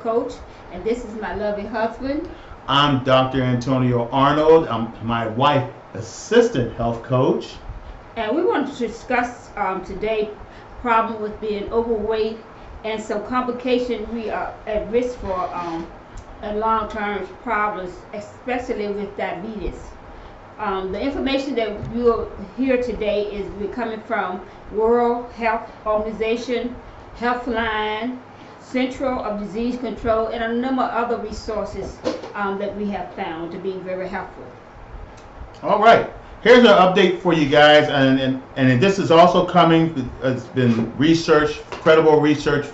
coach, and this is my lovely husband. I'm Dr. Antonio Arnold. I'm my wife, assistant health coach. And we want to discuss today problem with being overweight and some complications we are at risk for long-term problems, especially with diabetes. The information that you'll hear today is coming from World Health Organization, Healthline, Central of Disease Control, and a number of other resources that we have found to be very helpful. All right. Here's an update for you guys, and this is also coming. It's been research, credible research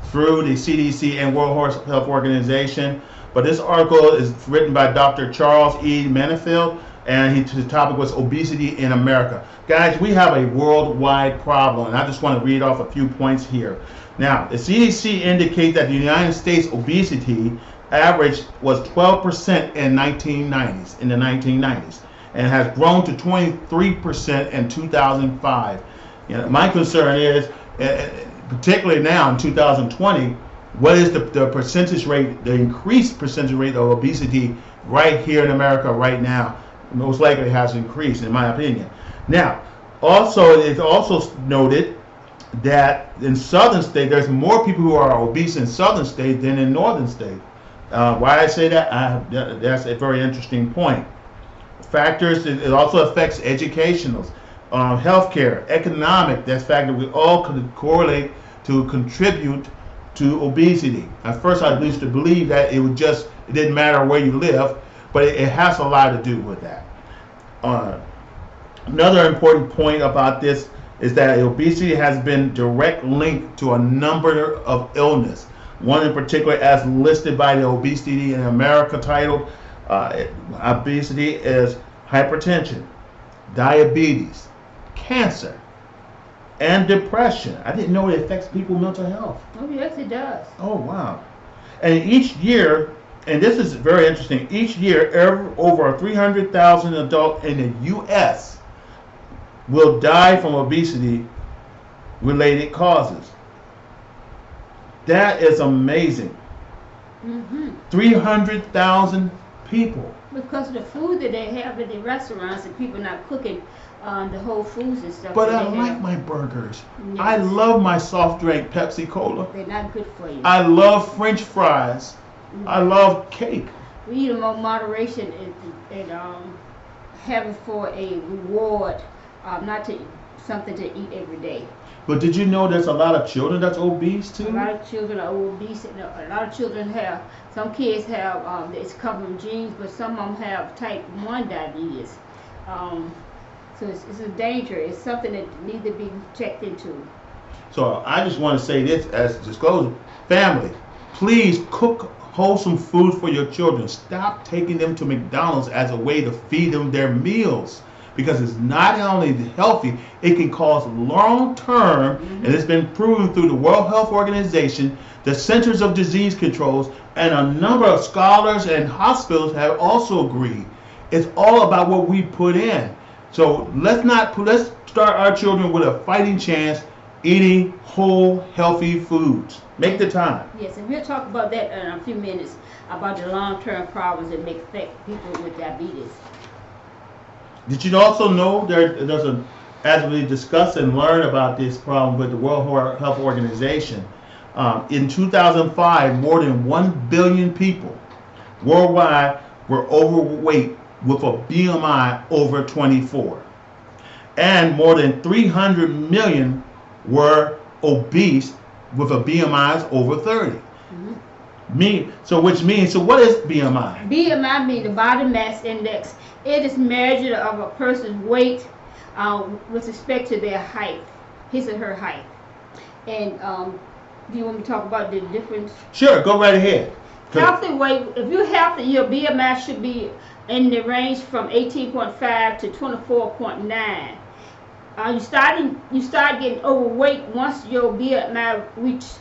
through the CDC and World Health Organization. But this article is written by Dr. Charles E. Manifield, and his topic was obesity in America. Guys, we have a worldwide problem, and I just want to read off a few points here. Now, the CDC indicates that the United States obesity average was 12% in the 1990s, and has grown to 23% in 2005. My concern is, particularly now in 2020, what is the percentage rate, the increased percentage rate of obesity right here in America right now? Most likely has increased, in my opinion. Now, it's also noted that in southern states, there's more people who are obese in southern states than in northern states. Why I say that? That's a very interesting point. Factors, it also affects educational, healthcare, economic. That's factor we all could correlate to contribute to obesity. At first, I used to believe that it didn't matter where you live, but it has a lot to do with that. Another important point about this is that obesity has been direct linked to a number of illness. One in particular, as listed by the Obesity in America title, obesity is hypertension, diabetes, cancer, and depression. I didn't know it affects people's mental health. Oh, yes, it does. Oh, wow. And each year, and this is very interesting, each year over 300,000 adults in the U.S. will die from obesity-related causes. That is amazing. 300,000 people. Because of the food that they have in the restaurants and people not cooking the whole foods and stuff. But I like my burgers. Yes. I love my soft drink, Pepsi Cola. They're not good for you. I love French fries. I love cake. We eat them on moderation and have it for a reward, not to something to eat every day. But did you know there's a lot of children that's obese too? A lot of children are obese. And a lot of children have, some kids have, it's come from genes, but some of them have type 1 diabetes. So it's a danger. It's something that needs to be checked into. So I just want to say this as disclosure. Family, please cook wholesome food for your children. Stop taking them to McDonald's as a way to feed them their meals. Because it's not only healthy, it can cause long-term, and it's been proven through the World Health Organization, the Centers of Disease Controls, and a number of scholars and hospitals have also agreed. It's all about what we put in. So let's start our children with a fighting chance eating whole, healthy foods. Make the time. Yes, and we'll talk about that in a few minutes, about the long-term problems that may affect people with diabetes. Did you also know as we discuss and learn about this problem with the World Health Organization, in 2005, more than 1 billion people worldwide were overweight with a BMI over 24. And more than 300 million were obese with a BMI over 30. So what is BMI? BMI means the body mass index. It is measured of a person's weight with respect to their height, his or her height. And do you want me to talk about the difference? Sure, go right ahead. Healthy weight, if you're healthy, your BMI should be in the range from 18.5 to 24.9. You start getting overweight once your BMI reaches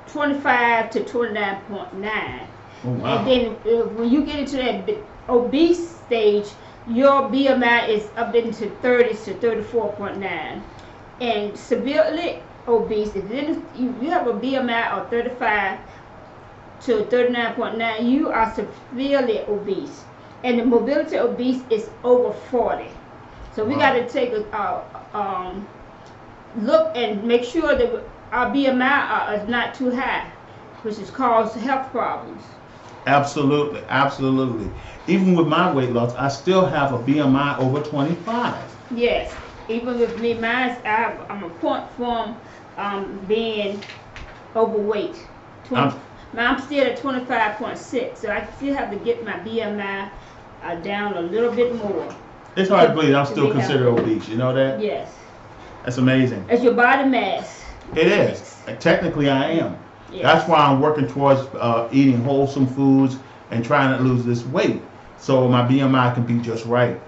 25 to 29.9. Oh, wow. And then when you get into that obese stage, your BMI is up into 30 to 34.9. And severely obese, if you have a BMI of 35 to 39.9, you are severely obese, and the mobility obese is over 40. So we got to take a look and make sure that our BMI is not too high, which is cause health problems. Absolutely, absolutely. Even with my weight loss, I still have a BMI over 25. Yes, even with me, I'm a point from being overweight. I'm still at 25.6, so I still have to get my BMI down a little bit more. It's hard to believe I'm still considered obese. You know that? Yes. That's amazing. It's your body mass. It is. Technically, I am. Yes. That's why I'm working towards eating wholesome foods and trying to lose this weight, so my BMI can be just right.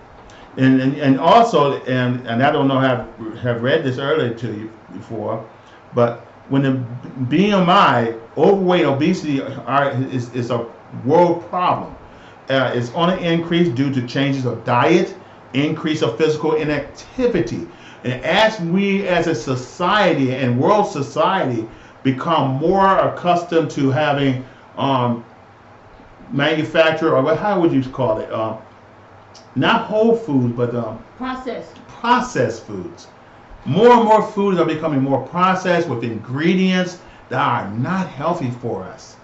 And also, and I don't know have read this earlier to you before, but when the BMI, overweight, obesity is a world problem. It's on an increase due to changes of diet, increase of physical inactivity. And as we as a society and world society become more accustomed to having manufactured, or how would you call it? Not whole food, but processed foods. More and more foods are becoming more processed with ingredients that are not healthy for us.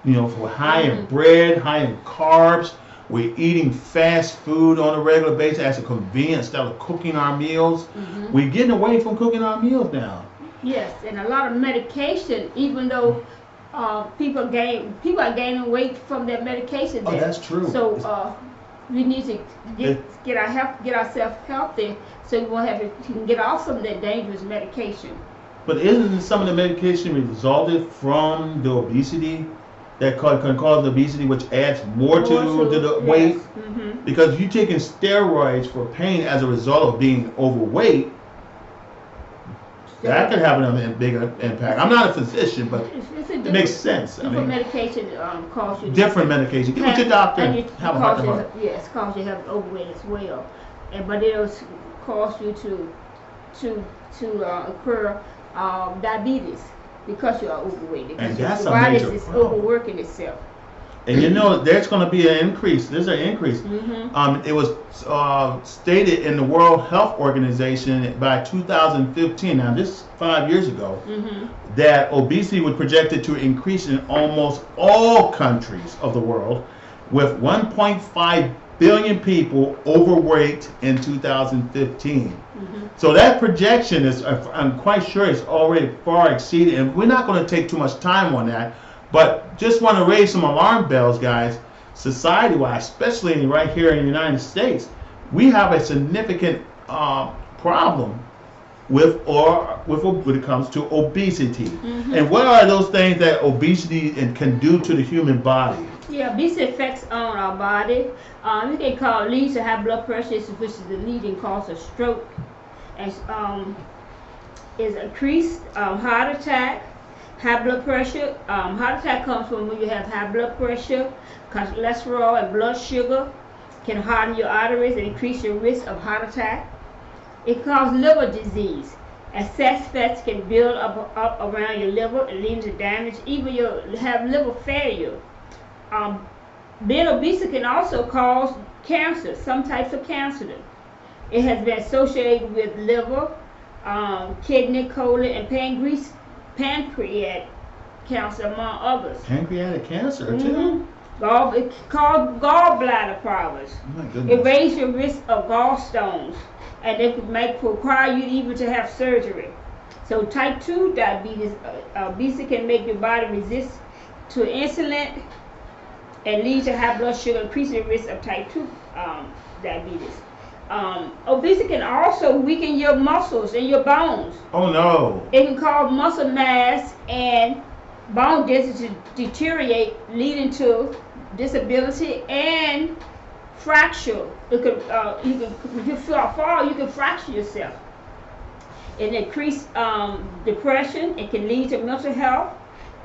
You know, for high in bread, high in carbs. We're eating fast food on a regular basis as a convenience instead of cooking our meals. We're getting away from cooking our meals now. Yes, and a lot of medication, even though people are gaining weight from their medication. Oh, that's true. So we need to get ourselves healthy, so we can get off some of that dangerous medication. But isn't some of the medication resulted from the obesity that can cause obesity, which adds more to the weight? Because you're taking steroids for pain as a result of being overweight. That could have a bigger impact. I'm not a physician, but it makes sense. Different medication cause you different medication. Get with your doctor. Have a heart attack. Yes, cause you have overweight as well, but it'll cause you to occur diabetes because you are overweight. And that's your body is overworking itself. And you know, there's going to be an increase. There's an increase. It was stated in the World Health Organization by 2015, now this is 5 years ago, that obesity was projected to increase in almost all countries of the world, with 1.5 billion people overweight in 2015. So that projection is, I'm quite sure, is already far exceeded, and we're not going to take too much time on that. But just want to raise some alarm bells, guys. Society-wise, especially right here in the United States, we have a significant problem when it comes to obesity. And what are those things that obesity can do to the human body? Yeah, obesity affects on our body. We can leads to high blood pressure, which is the leading cause of stroke, and is increased heart attack. High blood pressure. Heart attack comes from when you have high blood pressure, cholesterol and blood sugar can harden your arteries and increase your risk of heart attack. It causes liver disease. Excess fats can build up around your liver and lead to damage. Even you'll have liver failure. Being obese can also cause cancer, some types of cancer. It has been associated with liver, kidney, colon, and pancreatic cancer, among others. Pancreatic cancer, too? It's called gallbladder problems. Oh, my goodness. It raises your risk of gallstones, and it could require you even to have surgery. So type 2 diabetes, obesity can make your body resist to insulin and lead to high blood sugar, increasing the risk of type 2 diabetes. Obesity can also weaken your muscles and your bones. Oh no! It can cause muscle mass and bone density to deteriorate, leading to disability and fracture. It could, if you fall, you can fracture yourself. It increases depression. It can lead to mental health,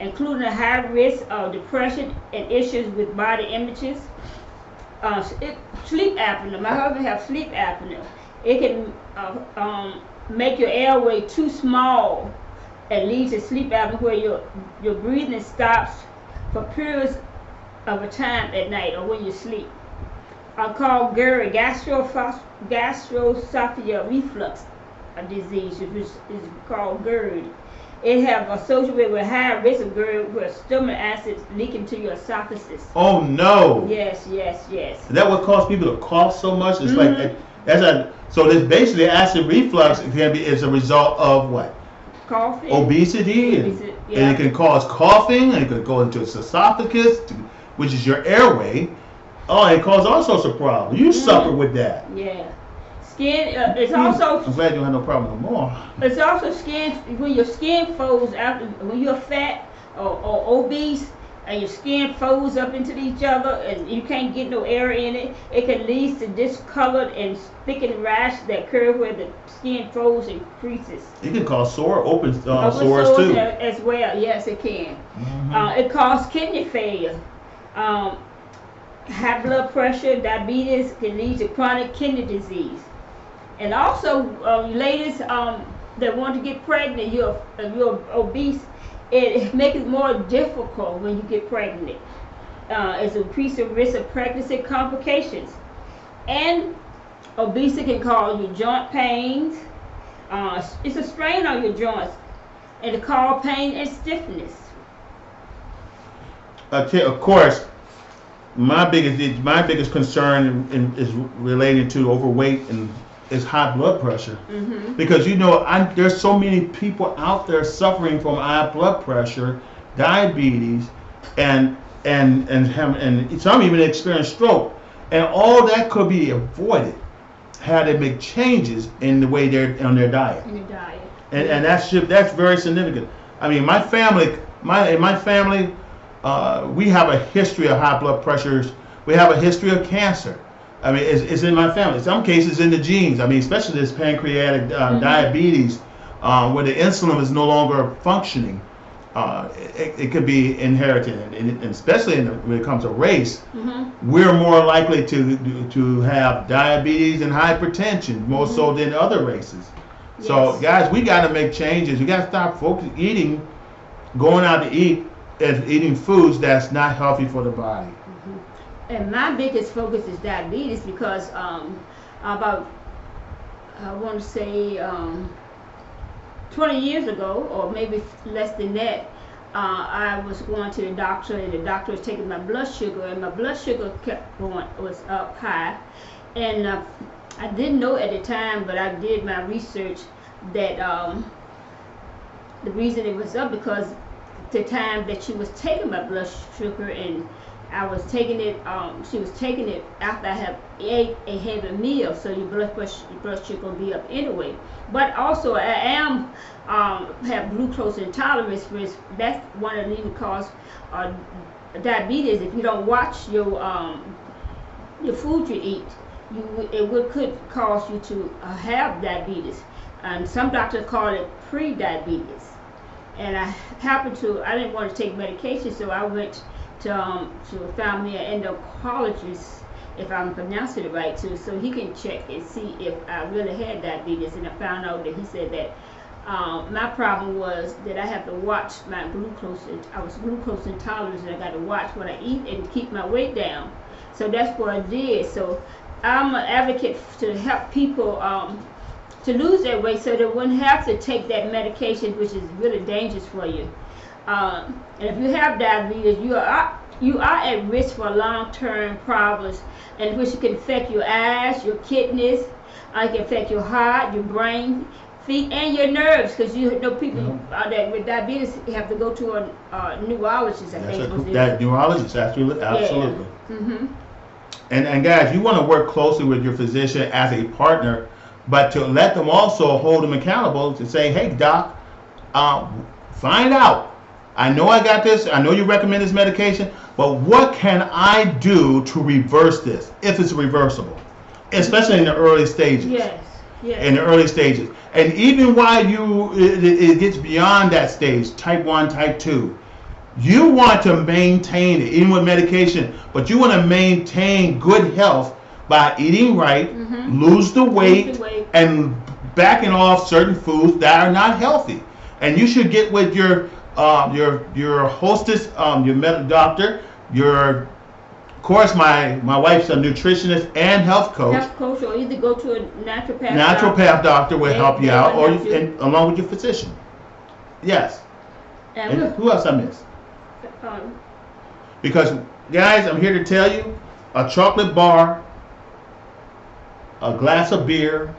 including a high risk of depression and issues with body images. Sleep apnea. My husband has sleep apnea. It can make your airway too small and lead to sleep apnea, where your breathing stops for periods of a time at night or when you sleep are called GERD, gastroesophageal reflux disease, which is called GERD. It have associated with high risk of GERD where stomach acids leak into your esophagus. Oh no! Yes. Is that what causes people to cough so much? It's like so. This basically acid reflux can be as a result of what? Coughing. Obesity, and it can cause coughing, and it could go into its esophagus, which is your airway. Oh, it causes all sorts of problems. You suffer with that. Yeah. Skin. It's also. I'm glad you don't have no problem no more. It's also skin, when your skin folds after, when you're fat or obese and your skin folds up into each other and you can't get no air in it, it can lead to discolored and thickened rash that occur where the skin folds and creases. It can cause open sores too. As well, yes it can. It causes kidney failure. High blood pressure, diabetes can lead to chronic kidney disease. And also, ladies that want to get pregnant, you're obese, it makes it more difficult when you get pregnant. It's increased the risk of pregnancy complications. And obesity can cause you joint pains. It's a strain on your joints, and it causes pain and stiffness. Of course, my biggest concern is related to overweight and is high blood pressure, because there's so many people out there suffering from high blood pressure, diabetes, and some even experience stroke, and all that could be avoided had they make changes in the way they're on their diet. And that's very significant. I mean, in my family, we have a history of high blood pressures. We have a history of cancer. I mean, it's in my family. In some cases, in the genes. I mean, especially this pancreatic diabetes, where the insulin is no longer functioning. It could be inherited, and especially when it comes to race, we're more likely to have diabetes and hypertension more so than other races. Yes. So, guys, we got to make changes. We got to stop going out to eat, and eating foods that's not healthy for the body. And my biggest focus is diabetes because about, I want to say 20 years ago, or maybe less than that, I was going to the doctor, and the doctor was taking my blood sugar, and my blood sugar was up high. And I didn't know at the time, but I did my research that the reason it was up because the time that she was taking my blood sugar, and I was taking it, she was taking it after I have ate a heavy meal, so your blood sugar will be up anyway. But also I have glucose intolerance, which that's one of the leading cause of diabetes. If you don't watch your food you eat, could cause you to have diabetes. And some doctors call it pre-diabetes. And I didn't want to take medication, so I went to found me an endocrinologist, if I'm pronouncing it right, too, so he can check and see if I really had diabetes. And I found out that he said that my problem was that I have to watch my glucose. I was glucose intolerant, and I got to watch what I eat and keep my weight down. So that's what I did. So I'm an advocate to help people to lose their weight so they wouldn't have to take that medication, which is really dangerous for you. And if you have diabetes, you are at risk for long-term problems, and which can affect your eyes, your kidneys, it can affect your heart, your brain, feet, and your nerves. Because you know people that with diabetes have to go to a neurologist. Neurologist, absolutely. Yeah. And guys, you want to work closely with your physician as a partner, but to let them also hold them accountable to say, hey, doc, find out. I know I got this. I know you recommend this medication, but what can I do to reverse this if it's reversible, especially in the early stages? Yes. In the early stages, and even while it gets beyond that stage, type 1, type 2, you want to maintain it, even with medication, but you want to maintain good health by eating right, lose the weight, and backing off certain foods that are not healthy. And you should get with your hostess, your medical doctor, your, of course, my wife's a nutritionist and health coach. Health coach, or either go to a naturopath. Naturopath doctor will help you out, or help you. and along with your physician. Yes. And And who else I missed? um, Because guys, I'm here to tell you, a chocolate bar, a glass of beer,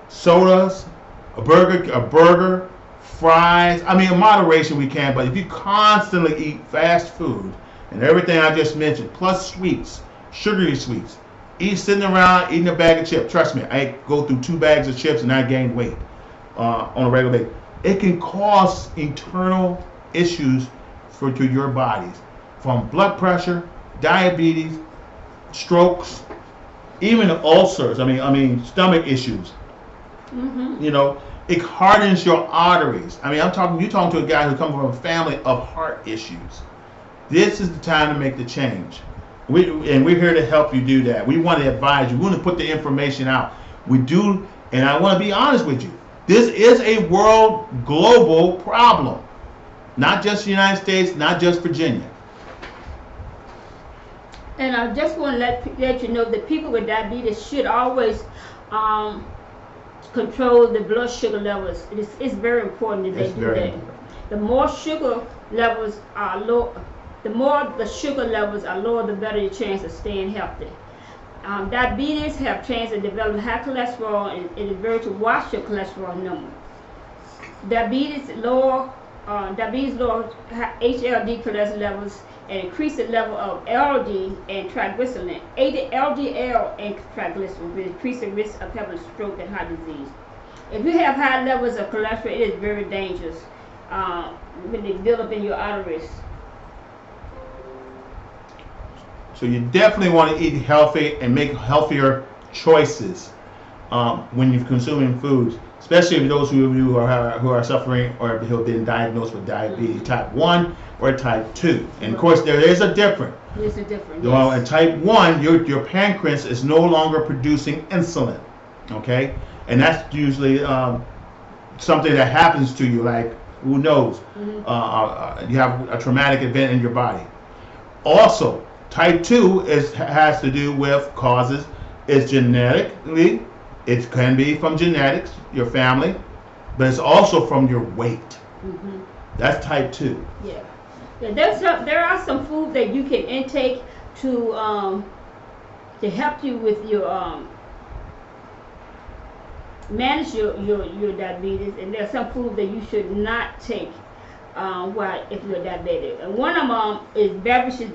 sodas, a burger, fries. I mean, in moderation we can, but if you constantly eat fast food and everything I just mentioned, plus sweets, sugary sweets, sitting around eating a bag of chips. Trust me, I go through 2 bags of chips and I gain weight on a regular basis. It can cause internal issues to your bodies, from blood pressure, diabetes, strokes, even ulcers. I mean stomach issues. mhm. You know, it hardens your arteries. I mean, you're talking to a guy who comes from a family of heart issues. This is the time to make the change. We're here to help you do that. We want to advise you. We want to put the information out. We do, and I want to be honest with you. This is a world, global problem. Not just the United States, not just Virginia. And I just want to let you know that people with diabetes should always control the blood sugar levels. It's very important that It's they do very that. important. The more sugar levels are low, the more the sugar levels are lower, the better your chance of staying healthy. Diabetes have chance of developing high cholesterol, and it is very to watch your cholesterol number. Diabetes lower HLD cholesterol levels and increase the level of LD and triglyceride. LDL and triglyceride will increase the risk of having stroke and heart disease. If you have high levels of cholesterol, it is very dangerous when they build up in your arteries. So you definitely want to eat healthy and make healthier choices when you're consuming foods, especially those who are suffering or who have been diagnosed with diabetes, type 1 or type 2. And of course, there is a difference. There's a difference. Well, Yes. in type 1, your pancreas is no longer producing insulin, okay? And that's usually something that happens to you, like, who knows? You have a traumatic event in your body. Also, type 2 has to do with causes. It's genetically, it can be from genetics, your family, but it's also from your weight. Mhm. That's type 2. Yeah. There are some foods that you can intake to help you with your manage your diabetes, and there are some foods that you should not take if you're diabetic. And one of them is beverages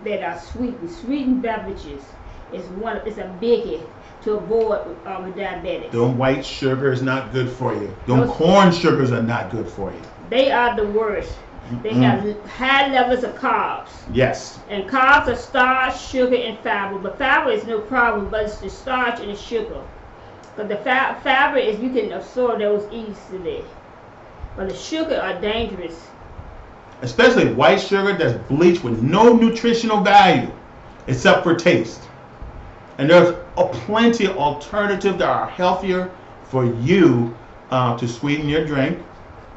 that are sweetened. Sweetened beverages is a biggie to avoid with diabetics. Them white sugar is not good for you. Them Those- corn sugars are not good for you. They are the worst. They have high levels of carbs. Yes. And carbs are starch, sugar, and fiber. But fiber is no problem, but it's the starch and the sugar. But the fiber is, you can absorb those easily. But the sugar are dangerous. Especially white sugar that's bleached with no nutritional value except for taste. And there's plenty of alternatives that are healthier for you to sweeten your drink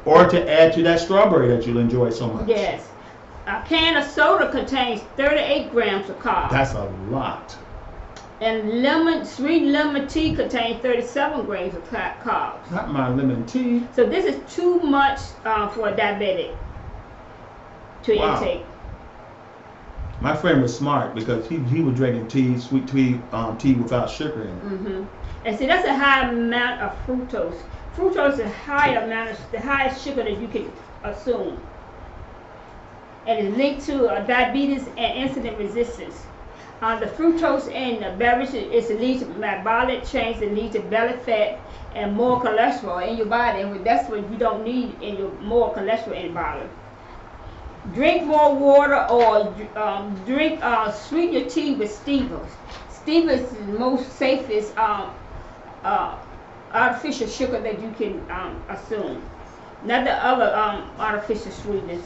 or to add to that strawberry that you'll enjoy so much. Yes. A can of soda contains 38 grams of carbs. That's a lot. And sweet lemon tea contains 37 grams of carbs. Not my lemon tea. So this is too much for a diabetic to Wow. intake. My friend was smart because he was drinking tea, sweet tea, tea without sugar in it. And see, that's a high amount of fructose. Fructose is the highest sugar that you can assume. And it's linked to diabetes and insulin resistance. The fructose in the beverage is to lead to metabolic change that lead to belly fat and more cholesterol in your body. And that's what you don't need in your more cholesterol in your body. Drink more water, or sweeten your tea with stevia. Stevia is the most safest artificial sugar that you can assume. Not the other artificial sweeteners.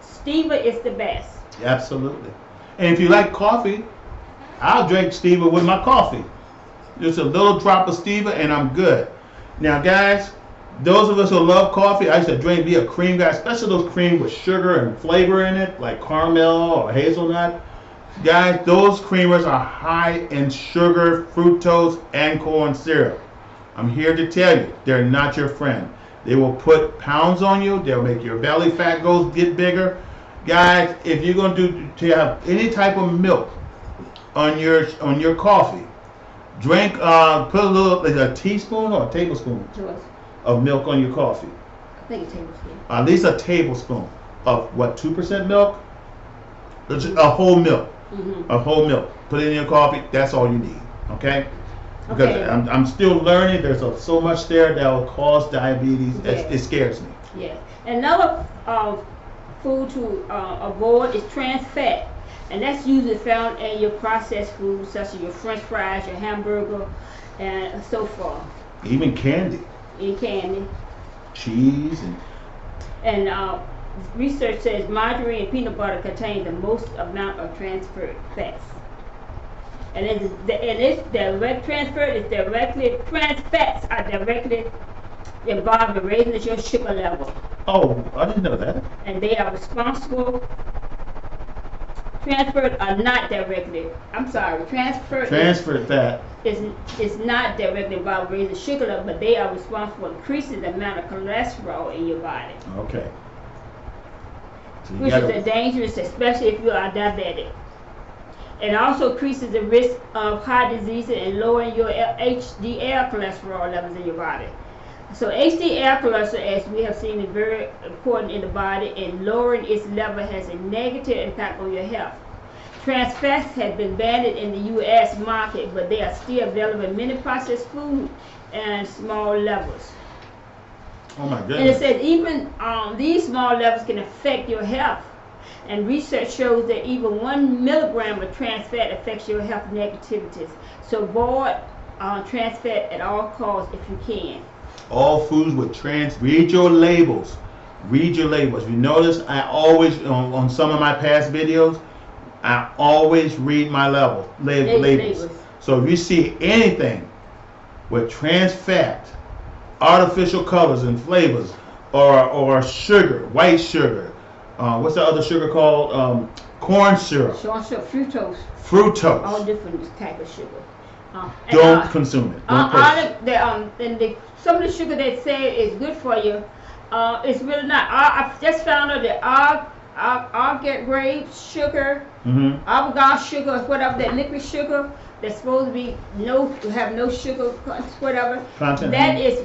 Stevia is the best. Absolutely. And if you like coffee, I'll drink stevia with my coffee. Just a little drop of stevia and I'm good. Now guys, Those of us who love coffee, I used to be a cream guy, especially those cream with sugar and flavor in it, like caramel or hazelnut. Guys, those creamers are high in sugar, fructose, and corn syrup. I'm here to tell you, they're not your friend. They will put pounds on you. They'll make your belly fat get bigger. Guys, if you're going to have any type of milk on your coffee, drink put a teaspoon or a tablespoon of milk on your coffee. I think a tablespoon. At least a tablespoon of what, 2% milk? A whole milk. Mm-hmm. A whole milk. Put it in your coffee. That's all you need. Okay? Because Okay. I'm still learning. There's so much there that will cause diabetes. Yes. It scares me. Yes. Another food to avoid is trans fat, and that's usually found in your processed foods such as your French fries, your hamburger, and so forth. Even candy, In candy. cheese, and Research says margarine and peanut butter contain the most amount of transferred fats. And it's direct transfer is directly, trans fats are directly involved in raising your sugar level. oh, I didn't know that. And they are responsible. Transferred are not directly, I'm sorry, transferred Transferred fat. is not directly involved in raising sugar level, but they are responsible for increasing the amount of cholesterol in your body, Okay. So you which gotta- is dangerous, especially if you are diabetic. It also increases the risk of heart disease and lowering your HDL cholesterol levels in your body. So HDL cholesterol, as we have seen, is very important in the body, and lowering its level has a negative impact on your health. Trans fats have been banned in the U.S. market, but they are still available in many processed food and small levels. oh my And it goodness. says even these small levels can affect your health. And research shows that even 1 milligram of trans fat affects your health negativities. So avoid trans fat at all costs if you can. All foods with read your labels. Read your labels. You notice I always, on some of my past videos, I always read my labels. Labels. So if you see anything with trans fat, artificial colors and flavors, or sugar, white sugar, what's the other sugar called? Corn syrup, Short fructose, all fructose. different type of sugar. Don't consume it. Don't purchase. Some of the sugar they say is good for you, it's really not. I've just found out that I'll get grape sugar, Mm-hmm. avocado sugar, whatever that liquid sugar that's supposed to be have no sugar, whatever. Content. That is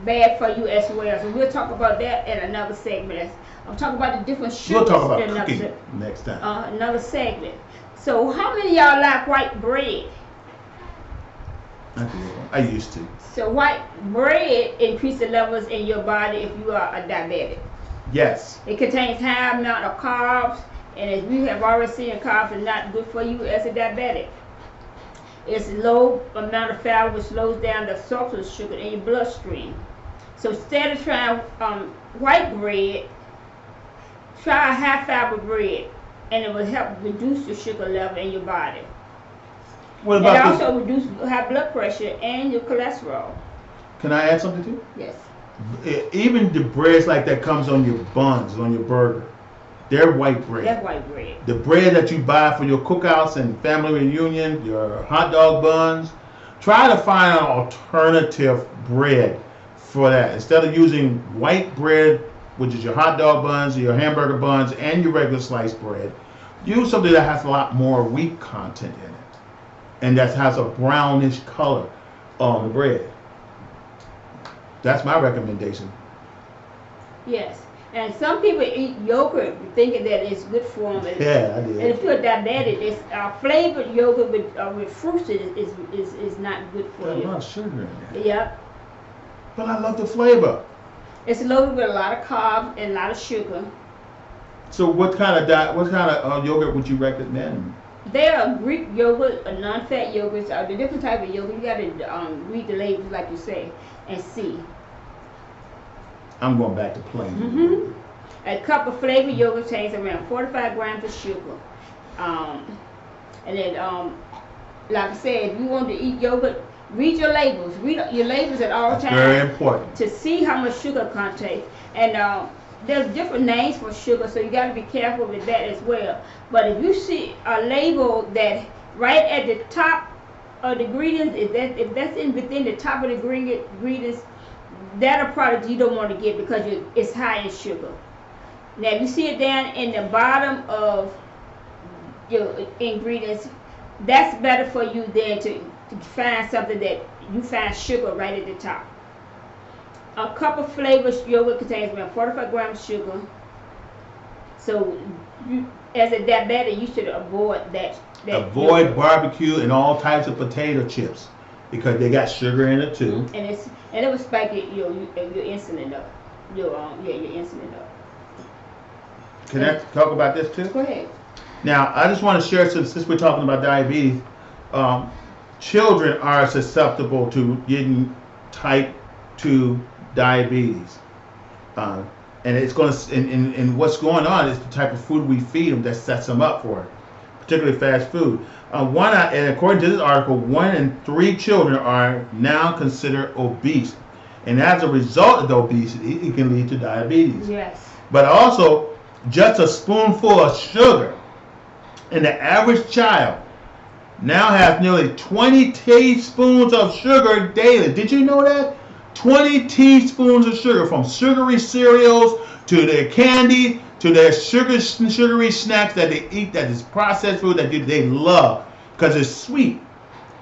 bad for you as well. So we'll talk about that in another segment. I'm talking about the different sugars. We'll talk about in another cooking next time. another segment. So how many of y'all like white bread? I used to. So white bread increases the levels in your body if you are a diabetic. Yes. It contains high amount of carbs, and as we have already seen, carbs are not good for you as a diabetic. It's low amount of fat, which slows down the absorption of sugar in your bloodstream. So instead of trying white bread, try high fiber bread, and it will help reduce your sugar level in your body. What It about this? also reduces high blood pressure and your cholesterol. Can I add something too? Yes. Even the breads like that comes on your buns, on your burger, they're white bread. That's white bread. The bread that you buy for your cookouts and family reunion, your hot dog buns, try to find an alternative bread for that. Instead of using white bread, which is your hot dog buns, your hamburger buns, and your regular sliced bread, use something that has a lot more wheat content in it, and that has a brownish color on the bread. That's my recommendation. Yes. And some people eat yogurt thinking that it's good for them. Yeah, I And did. if you're diabetic, it's flavored yogurt with fruits is not good for There's a lot you. of sugar in there. Yep. But I love the flavor. It's loaded with a lot of carbs and a lot of sugar. So what kind of yogurt would you recommend? There are Greek yogurt, non-fat yogurts, the different type of yogurt. You got to read the labels like you say and see. I'm going back to plain. Mm-hmm. A cup of flavored yogurt contains around 45 grams of sugar. And then, like I said, if you want to eat yogurt, Read your labels. Read your labels at all That's times. very important. To see how much sugar contains. And there's different names for sugar, so you got to be careful with that as well. But if you see a label that right at the top of the ingredients, if that's within the top of the ingredients, that a product you don't want to get because it's high in sugar. Now, if you see it down in the bottom of your ingredients, that's better for you than to find something that you find sugar right at the top. A cup of flavored yogurt contains around 45 grams sugar. So, as a diabetic, you should avoid that Avoid yogurt. barbecue and all types of potato chips because they got sugar in it too. And it will spike your insulin up. Your insulin up. Can I talk about this too? Go ahead. Now, I just want to share, since we're talking about diabetes, children are susceptible to getting type 2 diabetes. And it's going to, and what's going on is the type of food we feed them that sets them up for it, particularly fast food. And according to this article, 1 in 3 children are now considered obese. And as a result of the obesity, it can lead to diabetes. Yes. But also, just a spoonful of sugar, and the average child now has nearly 20 teaspoons of sugar daily. Did you know that? 20 teaspoons of sugar, from sugary cereals to their candy to their sugary snacks that they eat, that is processed food that they love because it's sweet.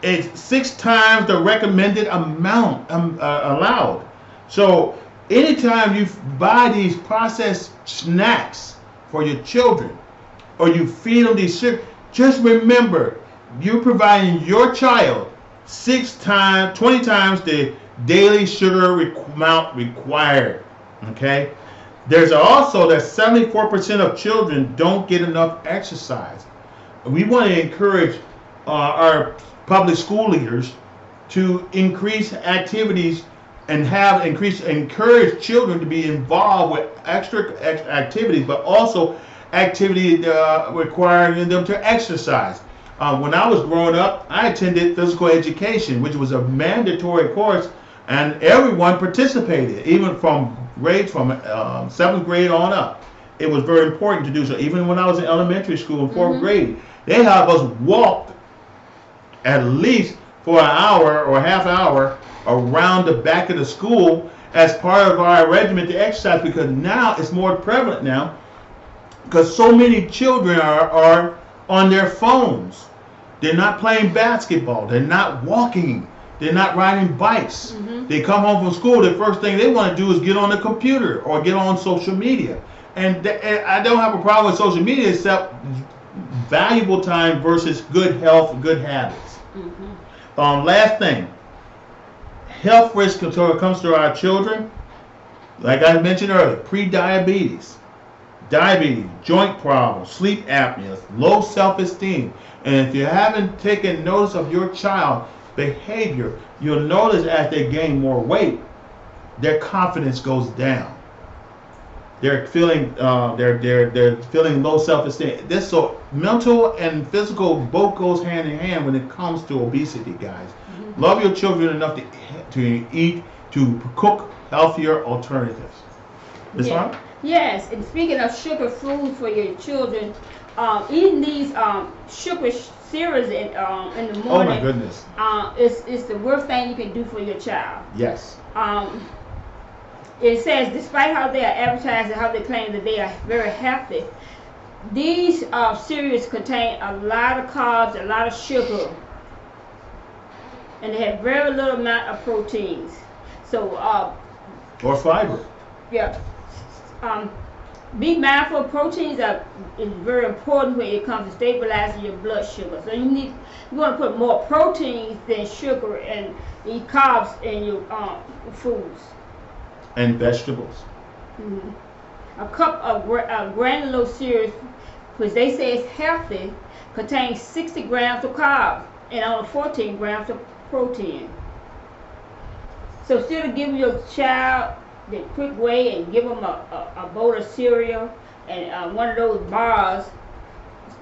It's 6 times the recommended amount allowed. So anytime you buy these processed snacks for your children, or you feed them these sugar, just remember, you're providing your child 20 times the daily sugar amount required. Okay? There's also that 74% of children don't get enough exercise. We want to encourage our public school leaders to increase activities and encourage children to be involved with extra activities, but also activity requiring them to exercise. When I was growing up, I attended physical education, which was a mandatory course, and everyone participated, even from 7th grade on up. It was very important to do so. Even when I was in elementary school in 4th grade, they have us walk at least for an hour or a half hour around the back of the school as part of our regimen to exercise, because now it's more prevalent now because so many children are on their phones. They're not playing basketball. They're not walking. They're not riding bikes. They come home from school, the first thing they want to do is get on the computer or get on social media. And I don't have a problem with social media except valuable time versus good health, good habits. Last thing, health risk control comes to our children. Like I mentioned earlier, pre-diabetes, diabetes, joint problems, sleep apnea, low self-esteem. And if you haven't taken notice of your child's behavior, you'll notice as they gain more weight, their confidence goes down. They're feeling they're feeling low self-esteem. So mental and physical both goes hand in hand when it comes to obesity, guys. Love your children enough to eat, to cook healthier alternatives. Ms. Farmer? Yes, and speaking of sugar food for your children, eating these sugar cereals in the morning. Oh my goodness. It's the worst thing you can do for your child. Yes. It says, despite how they are advertised and how they claim that they are very healthy, these cereals contain a lot of carbs, a lot of sugar, and they have very little amount of proteins. So, or fiber. Yeah. Be mindful. Proteins is very important when it comes to stabilizing your blood sugar. So you want to put more proteins than sugar and eat carbs in your foods. And vegetables. A cup of granular cereal, which they say is healthy, contains 60 grams of carbs and only 14 grams of protein. So instead of giving your child the quick way and give them a bowl of cereal and one of those bars,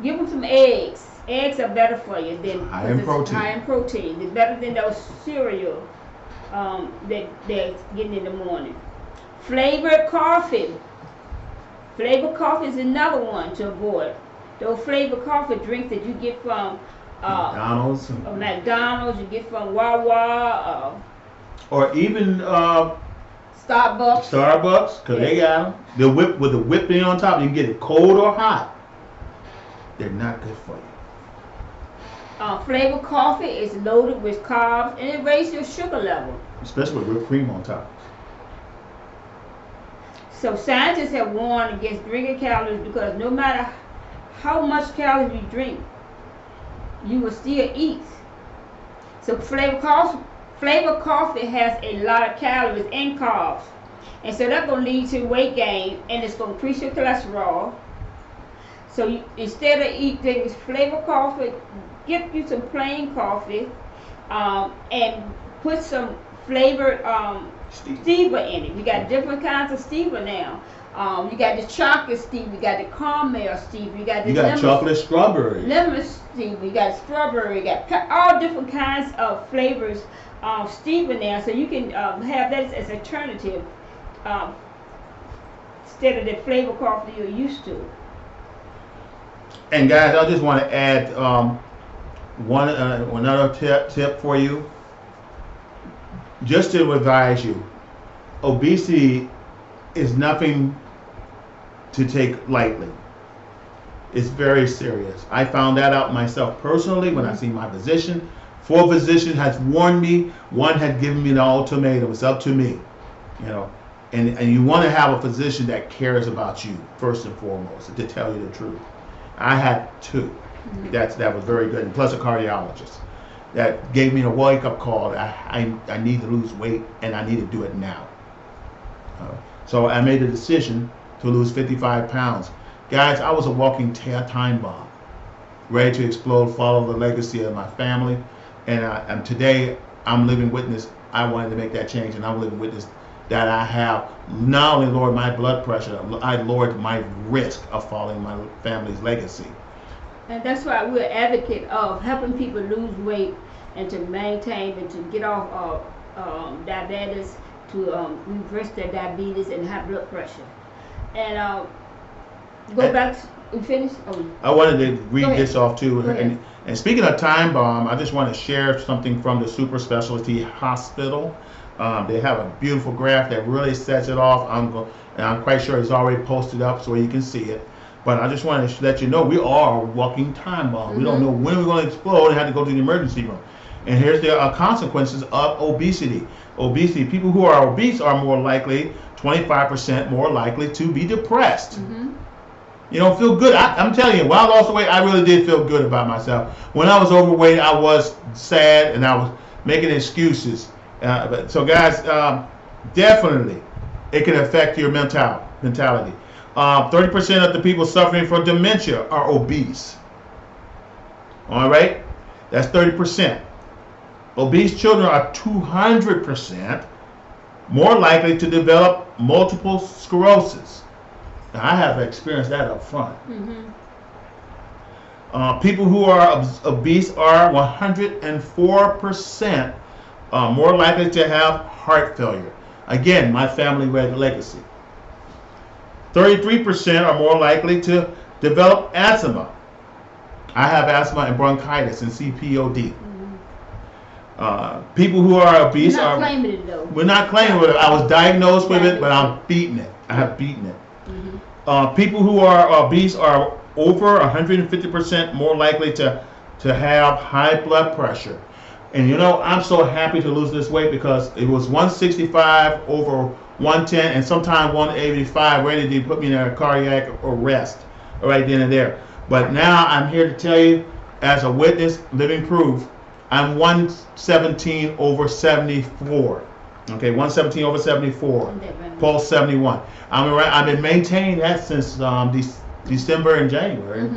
Give them some eggs. Eggs are better for you than High in 'cause it's protein. high in protein. They're better than those cereal that they're getting in the morning. Flavored coffee. Flavored coffee is another one to avoid. Those flavored coffee drinks that you get from McDonald's. McDonald's, you get from Wawa, Or even Starbucks. Starbucks, because they got them. The whip with the whipping on top. You can get it cold or hot. They're not good for you. Flavored coffee is loaded with carbs and it raises your sugar level. Especially with whipped cream on top. So scientists have warned against drinking calories because no matter how much calories you drink, you will still eat. So flavored coffee has a lot of calories and carbs. And so that's going to lead to weight gain and it's going to increase your cholesterol. So instead of eating flavored coffee, get you some plain coffee and put some flavored stevia in it. We got different kinds of stevia now. You got the chocolate stevia, you got the caramel stevia, you got the chocolate strawberry. Lemon stevia, you got strawberry, you got all different kinds of flavors of stevia now. So you can have that as an alternative instead of the flavored coffee you're used to. And guys, I just want to add another tip for you. Just to advise you, obesity is nothing to take lightly. It's very serious. I found that out myself personally when I see my physician. 4 physicians has warned me. 1 had given me the ultimatum. It's up to me, you know. And you want to have a physician that cares about you first and foremost, to tell you the truth. I had 2. That was very good, and plus a cardiologist that gave me a wake-up call. I need to lose weight, and I need to do it now. So I made a decision to lose 55 pounds. Guys, I was a walking time bomb, ready to explode, follow the legacy of my family. And today, I'm living witness. I wanted to make that change, and I'm living witness that I have not only lowered my blood pressure, I lowered my risk of following my family's legacy. And that's why we're an advocate of helping people lose weight and to maintain and to get off diabetes, to reverse their diabetes and high blood pressure. And go back, we finished? I wanted to read this off too. Go ahead. And speaking of time bomb, I just want to share something from the Super Specialty Hospital. They have a beautiful graph that really sets it off. I'm quite sure it's already posted up so you can see it. But I just wanted to let you know we are a walking time bomb. We don't know when we're going to explode and have to go to the emergency room. And here's the consequences of obesity. People who are obese are more likely, 25% more likely to be depressed. You don't feel good. I'm telling you, when I lost the weight, I really did feel good about myself. When I was overweight, I was sad and I was making excuses. So guys, definitely it can affect your mentality. 30% of the people suffering from dementia are obese. All right, that's 30%. Obese children are 200% more likely to develop multiple sclerosis. Now, I have experienced that up front. People who are obese are 104% more likely to have heart failure. Again, my family legacy. 33% are more likely to develop asthma. I have asthma and bronchitis and CPOD. People who are obese We're not claiming it though. We're not claiming it. I was diagnosed with it, but I'm beating it. I have beaten it. People who are obese are over 150% more likely to have high blood pressure. And you know, I'm so happy to lose this weight because it was 165 over 110 and sometimes 185, ready to put me in a cardiac arrest right then and there. But now I'm here to tell you, as a witness, living proof, I'm 117 over 74. Okay, 117 over 74, pulse 71. I've been maintaining that since December and January.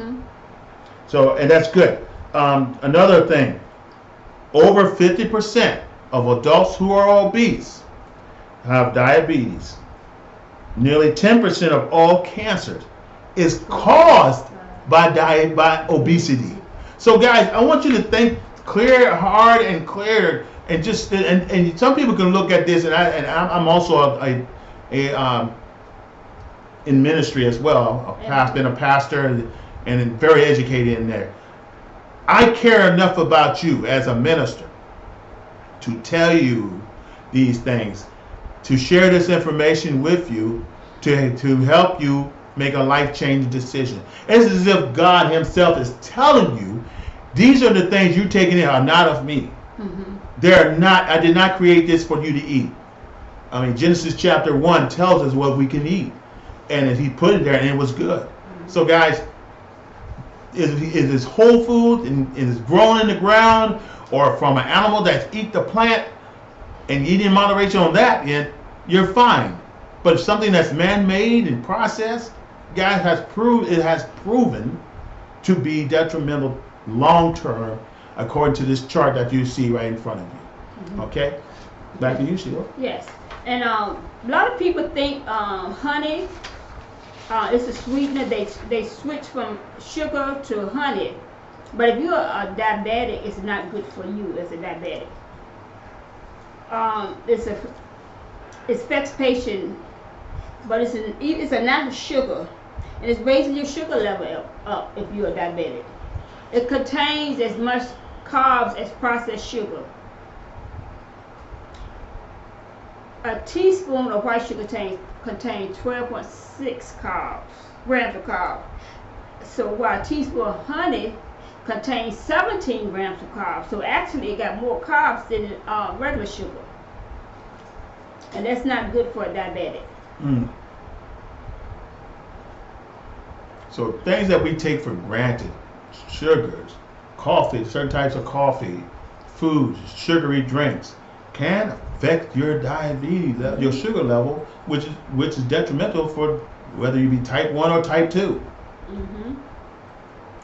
So, and that's good. Another thing, over 50% of adults who are obese have diabetes. Nearly 10% of all cancers is caused by obesity. So guys, I want you to think clear, hard and clear, and just and some people can look at this, and I'm also a in ministry as well. Been a pastor and very educated in there. I care enough about you as a minister to tell you these things, to share this information with you, to help you make a life-changing decision. It's as if God Himself is telling you, these are the things you're taking in are not of me. Mm-hmm. They're not. I did not create this for you to eat. I mean, Genesis chapter 1 tells us what we can eat, and He put it there, and it was good. Mm-hmm. So, guys, is this whole food and is grown in the ground, or from an animal that's eat the plant and eat in moderation on that, and you're fine. But if something that's man-made and processed, guys, has proven to be detrimental long-term, according to this chart that you see right in front of you. Mm-hmm. Okay, back to you, Sheila. Yes, and a lot of people think honey is a sweetener. They switch from sugar to honey, but if you're a diabetic, it's not good for you as a diabetic. It affects patient, but it's a natural sugar, and it's raising your sugar level up if you're a diabetic. It contains as much carbs as processed sugar. A teaspoon of white sugar contains 12.6 grams of carbs. So while a teaspoon of honey contains 17 grams of carbs. So actually it got more carbs than regular sugar. And that's not good for a diabetic. Mm. So things that we take for granted, sugars, coffee, certain types of coffee, foods, sugary drinks, can affect your diabetes, your sugar level, which is detrimental for whether you be type 1 or type 2. Mm-hmm.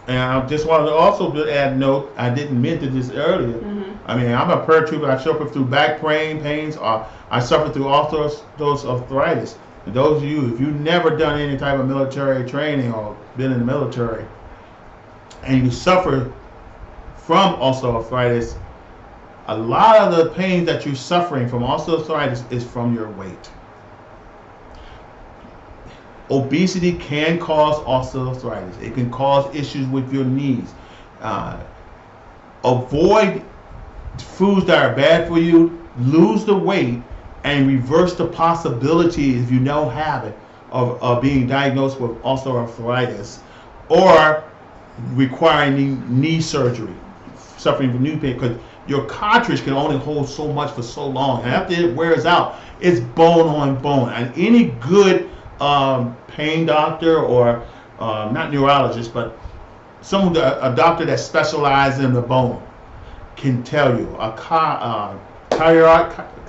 And I just wanted to also add note, I didn't mention this earlier. Mm-hmm. I mean, I'm a paratrooper. I suffer through back pains, or I suffer through osteoarthritis. And those of you, if you've never done any type of military training or been in the military, and you suffer from osteoarthritis, a lot of the pain that you're suffering from osteoarthritis is from your weight. Obesity can cause osteoarthritis. It can cause issues with your knees. Avoid foods that are bad for you. Lose the weight and reverse the possibility, if you don't have it, of being diagnosed with osteoarthritis or requiring knee surgery, suffering from knee pain, because your cartridge can only hold so much for so long, and after it wears out, it's bone on bone. And any good pain doctor, or not neurologist, but a doctor that specializes in the bone, can tell you. I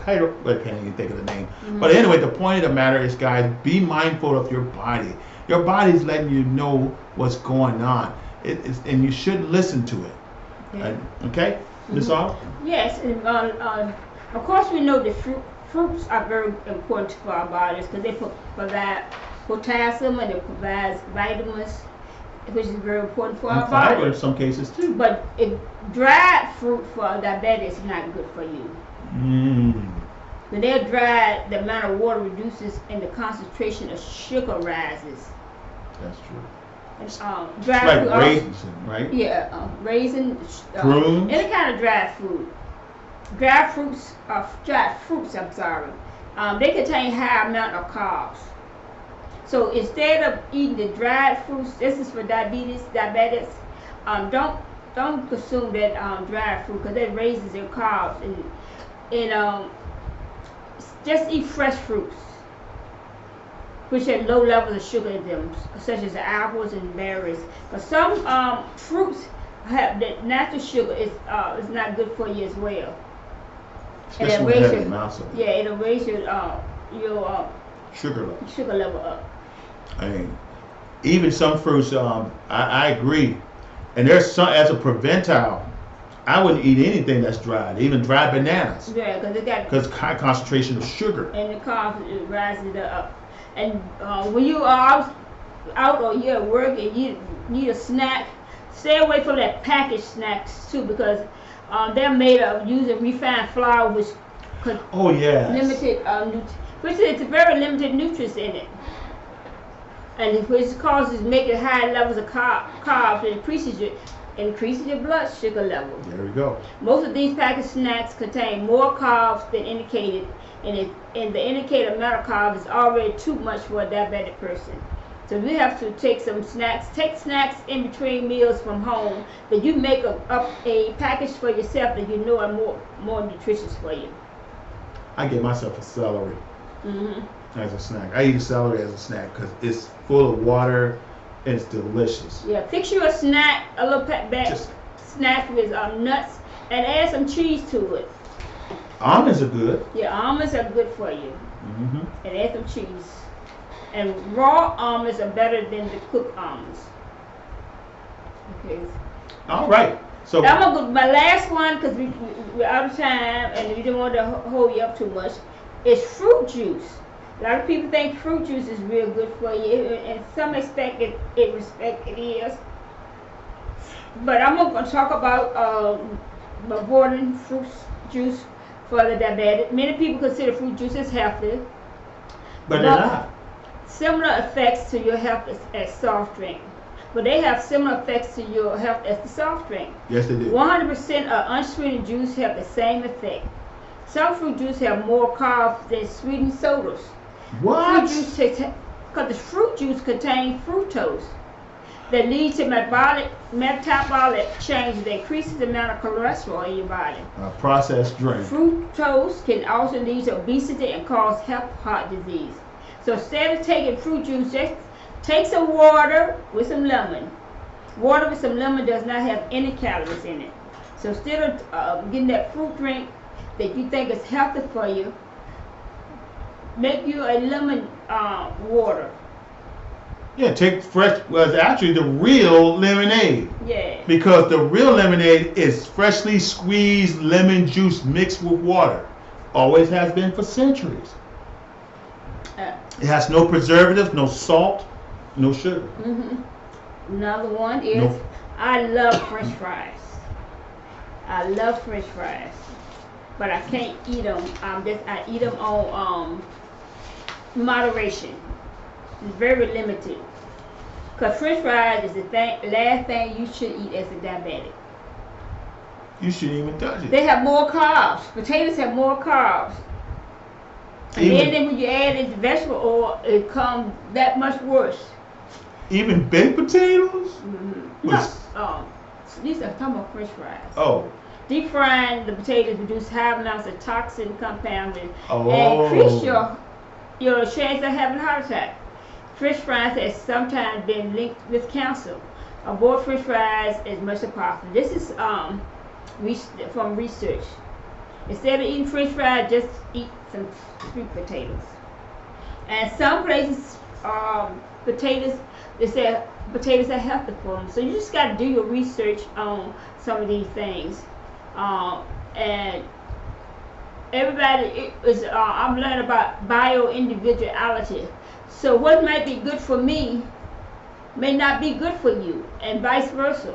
can't even think of the name. Mm-hmm. But anyway, the point of the matter is, guys, be mindful of your body. Your body's letting you know what's going on, and you should listen to it. Okay, Ms. Aug? Yes, and of course we know that fruits are very important for our bodies because they provide potassium and they provide vitamins, which is very important for our body. Fiber in some cases too. But dried fruit for diabetes is not good for you. When they're dried, the amount of water reduces and the concentration of sugar rises. That's true. And, dried like fruit raisins, right? Yeah, raisins. Prunes. Any kind of dried food. Dried fruits, I'm sorry. They contain high amount of carbs. So instead of eating the dried fruits, this is for diabetics. Don't consume that dried fruit because that raises your carbs, and just eat fresh fruits, which have low levels of sugar in them, such as apples and berries. But some fruits have that natural sugar is not good for you as well. Especially with heavy amounts of it. Yeah, it'll raise your sugar level up. I mean, even some fruits, I agree. And there's some, as a preventile, I wouldn't eat anything that's dried, even dried bananas. Yeah, because high concentration of sugar. And the carbs rises it up. And when you are out or you're at work and need a snack, stay away from that packaged snacks too, because they're made of using refined flour, which could Oh yeah. limited which is very limited nutrients in it, and which causes making high levels of carbs and increases your blood sugar level. There we go. Most of these packaged snacks contain more carbs than indicated, and the indicated amount of carbs is already too much for a diabetic person. So we have to take some snacks. Take snacks in between meals from home that you make up a package for yourself that you know are more nutritious for you. I get myself a celery Mm-hmm. as a snack. I eat a celery as a snack because it's full of water and it's delicious. Yeah, fix you a snack, a little snack with nuts, and add some cheese to it. Almonds are good. Yeah, almonds are good for you. Mm-hmm. And add some cheese. And raw almonds are better than the cooked almonds. Okay. All right. So I'm gonna go my last one because we're out of time and we don't want to hold you up too much. Is fruit juice. A lot of people think fruit juice is real good for you, and some expect it is. But I'm gonna talk about avoiding fruit juice for the diabetic. Many people consider fruit juice as healthy, but they're not. Similar effects to your health as soft drink. But they have similar effects to your health as the soft drink. Yes, they do. 100% of unsweetened juice have the same effect. Some fruit juice have more carbs than sweetened sodas. What? Because the fruit juice contains fructose that leads to metabolic change that increases the amount of cholesterol in your body. A processed drink. Fructose can also lead to obesity and cause heart disease. So instead of taking fruit juice, just take some water with some lemon. Water with some lemon does not have any calories in it. So instead of getting that fruit drink that you think is healthy for you, make you a lemon water. Yeah, take fresh. Well, it's actually the real lemonade. Yeah. Because the real lemonade is freshly squeezed lemon juice mixed with water. Always has been for centuries. It has no preservatives, no salt, no sugar. Another one is I love French fries. I love French fries, but I can't eat them. I eat them on moderation. It's very limited. Because French fries is the last thing you should eat as a diabetic. You shouldn't even touch it. They have more carbs. Potatoes have more carbs. And then when you add in the vegetable oil, it comes that much worse. Even baked potatoes? No, these are talking about French fries. Oh. Deep frying the potatoes reduce high amounts of toxin compounds and increase your chance of having a heart attack. French fries has sometimes been linked with cancer. Avoid French fries as much as possible. This is from research. Instead of eating French fries, just eat some sweet potatoes. And some places, potatoes, they say potatoes are healthy for them. So you just got to do your research on some of these things. And everybody is, I'm learning about bio-individuality. So what might be good for me may not be good for you, and vice versa.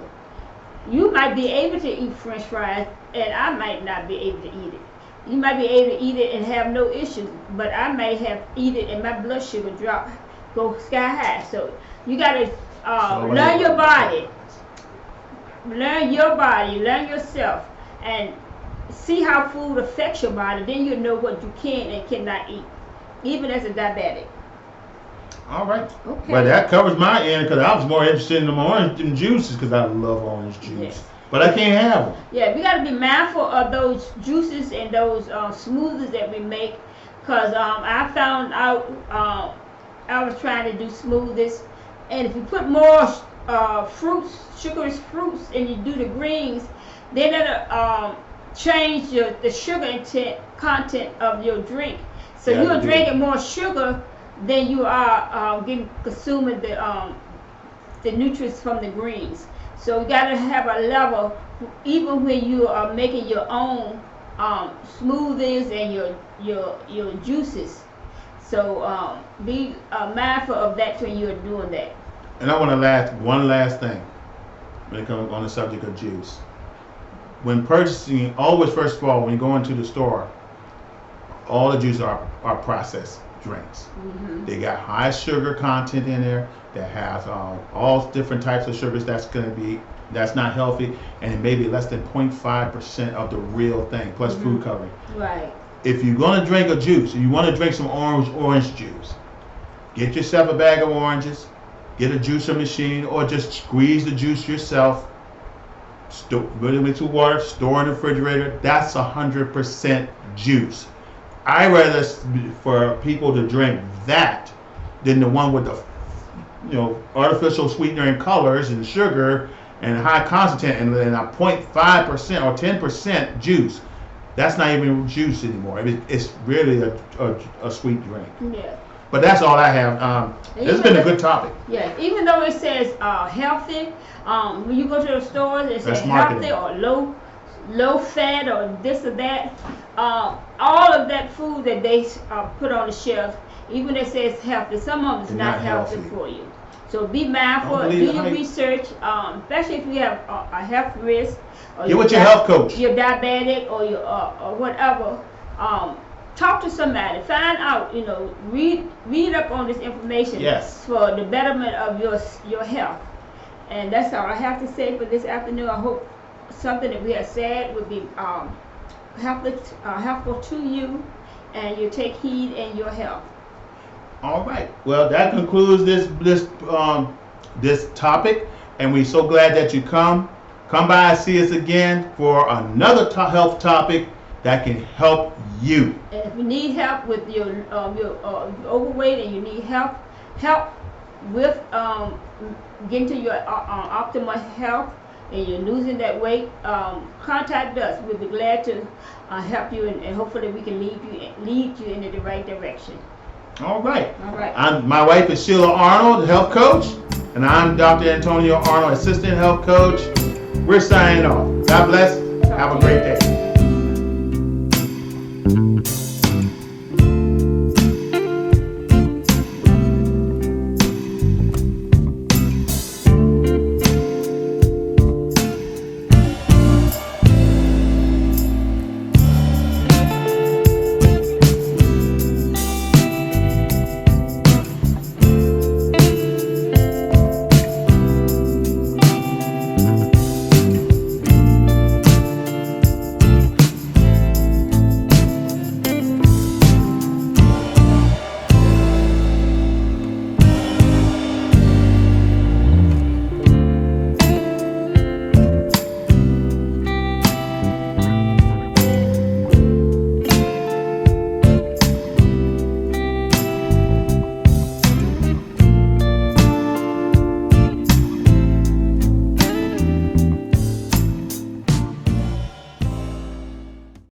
You might be able to eat French fries, and I might not be able to eat it. You might be able to eat it and have no issues, but I may have eat it and my blood sugar go sky high. So you got to learn your body, learn yourself, and see how food affects your body. Then you know what you can and cannot eat, even as a diabetic. All right. Okay. Well, that covers my end because I was more interested in the orange juices because I love orange juice. Yes. But I can't have them. Yeah, we got to be mindful of those juices and those smoothies that we make, because I found out I was trying to do smoothies, and if you put more sugary fruits, and you do the greens, then it'll change the sugar content of your drink. So you're drinking more sugar than you are consuming the nutrients from the greens. So you got to have a level, even when you are making your own smoothies and your juices. So be mindful of that when you're doing that. And I want to one last thing when it comes on the subject of juice. When purchasing, always first of all, when you go into the store, all the juices are processed drinks. Mm-hmm. They got high sugar content in there that has all different types of sugars that's not healthy, and it may be less than 0.5% of the real thing, plus Mm-hmm. food coloring. Right. If you're going to drink a juice, and you want to drink some orange juice, get yourself a bag of oranges, get a juicer machine, or just squeeze the juice yourself, put it into water, store in the refrigerator. That's 100% juice. I rather for people to drink that than the one with the artificial sweetener and colors and sugar and high content and then a 0.5% or 10% juice. That's not even juice anymore. It's really a sweet drink. Yeah. But that's all I have. This has been a good topic. Yeah, even though it says healthy, when you go to the stores, it says That's marketing. healthy or low fat or this or that. All of that food that they put on the shelf, even if it says healthy, some of it's not healthy for you. So be mindful, Don't do believe your the hype. research, especially if you have a health risk. Or Get with your health coach. You're diabetic or you or whatever. Talk to somebody. Find out. Read up on this information. Yes. For the betterment of your health. And that's all I have to say for this afternoon. I hope something that we have said would be helpful to you, and you take heed in your health. All right. Well, that concludes this topic, and we're so glad that you come. Come by and see us again for another health topic that can help you. And if you need help with your overweight and you need help with getting to your optimal health and you're losing that weight, contact us. We'll be glad to help you, and hopefully we can lead you in the right direction. All right. All right. My wife is Sheila Arnold, health coach, and I'm Dr. Antonio Arnold, assistant health coach. We're signing off. God bless. Have a great day.